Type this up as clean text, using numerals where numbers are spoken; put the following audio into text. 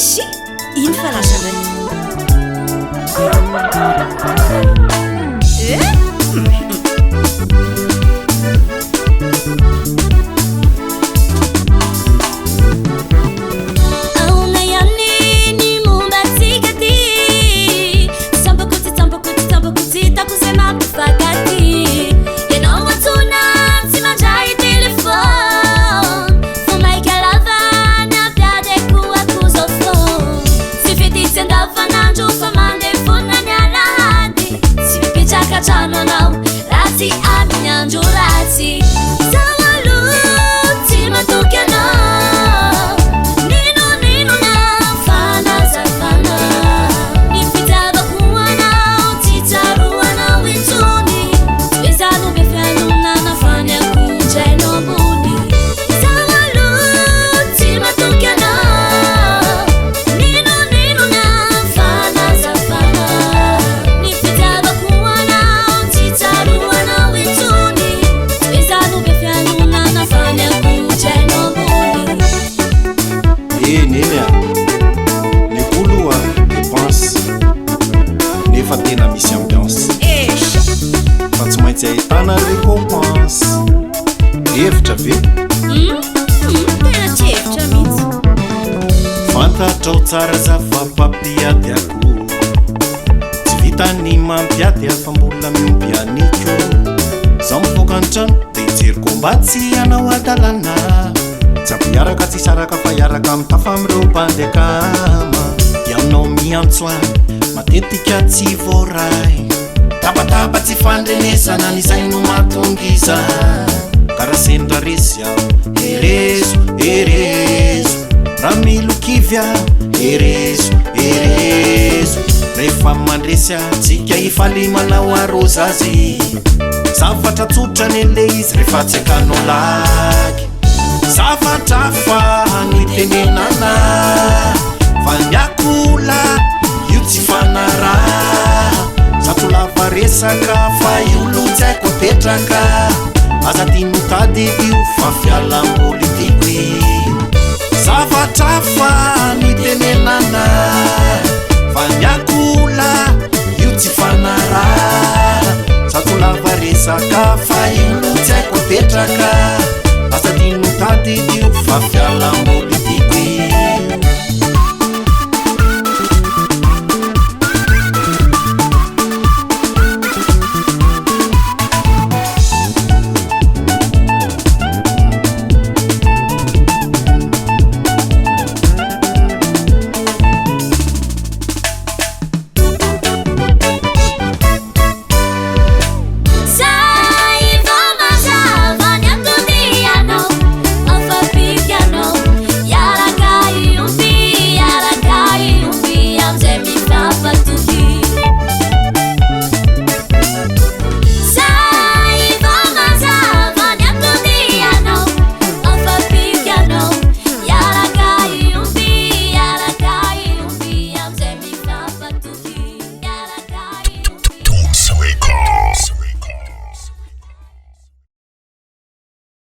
Si, ino falasana Ahitana récompense hevitra ve tena tsy hevitra mihitsy fantatrao tsara zava-pampiadiako tsy vitany mampiady fa mbola mimpianiko zaho mivoaka ny trano dia hijeriko mba tsy hanao adalana tsy ampiaraka tsy saraka fa hiaraka mitafa amin'ireo mpandeakama dia aminao miantsoany matetika tsy voaray tabataba tsy fandrenesana n'izay no mahatongiza karaha sendra resy aho erezo erezo raha milokivy aho erezo erezo rehefa mandresy aho tsika hifaly manao arozazy zavatra tsotra nele izy rehefa tsy hakanao lagy zavatra fa no itenenana fa miakola io tsy fanaraha zato lava resaka fa iolo tsy haiko apetraka aza ty mitady io fa fialam-politiko zavatra fa nitenenana fa miakola io tsy fanaraha zato lava resaka fa iolo tsy haiko apetraka aza ty mitady io fa fialam-politiko